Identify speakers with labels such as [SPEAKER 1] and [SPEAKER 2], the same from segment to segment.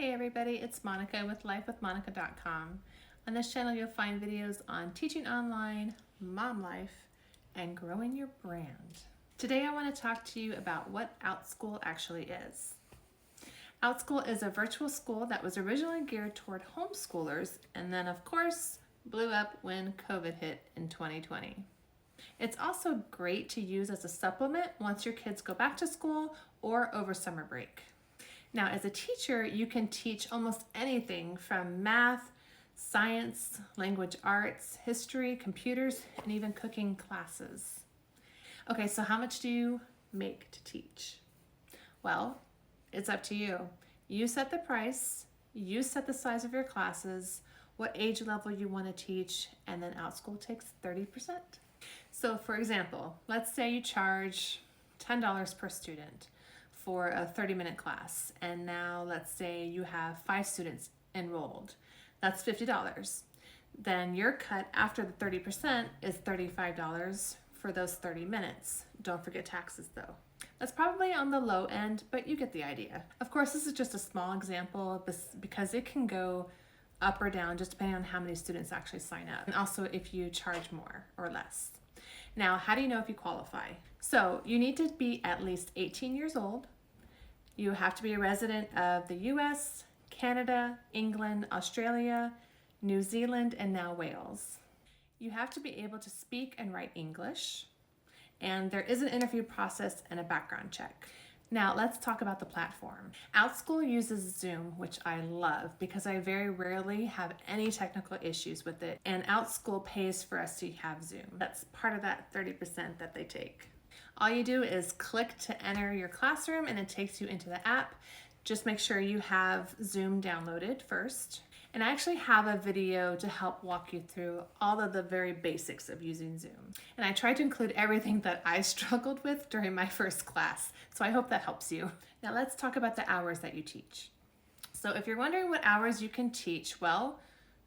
[SPEAKER 1] Hey everybody, it's Monica with lifewithmonica.com. On this channel you'll find videos on teaching online, mom life, and growing your brand. Today I want to talk to you about what Outschool actually is. Outschool is a virtual school that was originally geared toward homeschoolers and then of course blew up when COVID hit in 2020. It's also great to use as a supplement once your kids go back to school or over summer break. Now, as a teacher, you can teach almost anything from math, science, language arts, history, computers, and even cooking classes. Okay, so how much do you make to teach? Well, it's up to you. You set the price, you set the size of your classes, what age level you want to teach, and then Outschool takes 30%. So for example, let's say you charge $10 per student for a 30-minute class, and now let's say you have 5 students enrolled. That's $50. Then your cut after the 30% is $35 for those 30 minutes. Don't forget taxes though. That's probably on the low end, but you get the idea. Of course, this is just a small example because it can go up or down just depending on how many students actually sign up, and also if you charge more or less. Now, how do you know if you qualify? So you need to be at least 18 years old. You have to be a resident of the US, Canada, England, Australia, New Zealand, and now Wales. You have to be able to speak and write English, and there is an interview process and a background check. Now let's talk about the platform. Outschool uses Zoom, which I love because I very rarely have any technical issues with it, and Outschool pays for us to have Zoom. That's part of that 30% that they take. All you do is click to enter your classroom and it takes you into the app. Just make sure you have Zoom downloaded first. And I actually have a video to help walk you through all of the very basics of using Zoom. And I tried to include everything that I struggled with during my first class, so I hope that helps you. Now let's talk about the hours that you teach. So if you're wondering what hours you can teach, well,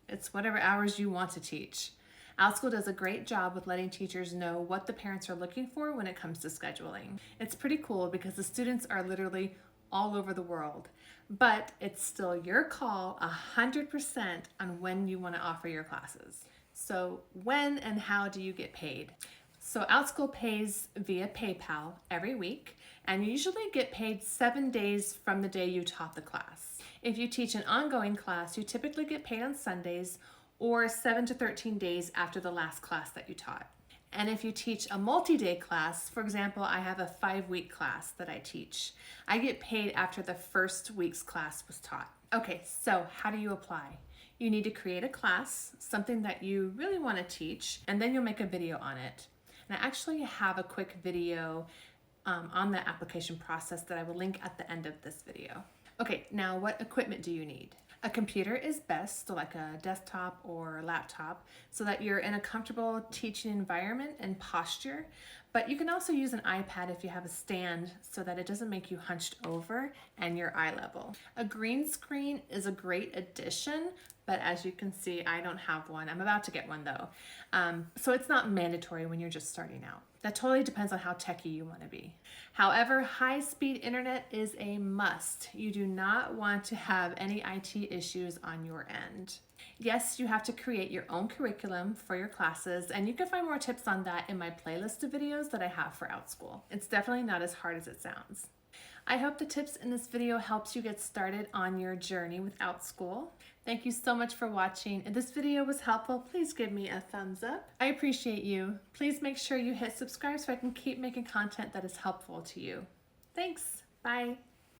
[SPEAKER 1] it's whatever hours you want to teach. Outschool does a great job with letting teachers know what the parents are looking for when it comes to scheduling. It's pretty cool because the students are literally all over the world, but it's still your call 100% on when you want to offer your classes. So when and how do you get paid? So Outschool pays via PayPal every week, and you usually get paid 7 days from the day you taught the class. If you teach an ongoing class, you typically get paid on Sundays or 7 to 13 days after the last class that you taught. And if you teach a multi-day class, for example, I have a 5-week class that I teach, I get paid after the first week's class was taught. Okay, so how do you apply? You need to create a class, something that you really want to teach, and then you'll make a video on it. And I actually have a quick video on the application process that I will link at the end of this video. Okay, now what equipment do you need? A computer is best, so like a desktop or laptop, so that you're in a comfortable teaching environment and posture. But you can also use an iPad if you have a stand so that it doesn't make you hunched over and your eye level. A green screen is a great addition, but as you can see, I don't have one. I'm about to get one though. So it's not mandatory when you're just starting out. That totally depends on how techy you want to be. However, high-speed internet is a must. You do not want to have any IT issues on your end. Yes, you have to create your own curriculum for your classes, and you can find more tips on that in my playlist of videos that I have for Outschool. It's definitely not as hard as it sounds. I hope the tips in this video helps you get started on your journey with Outschool. Thank you so much for watching. If this video was helpful, please give me a thumbs up. I appreciate you. Please make sure you hit subscribe so I can keep making content that is helpful to you. Thanks. Bye.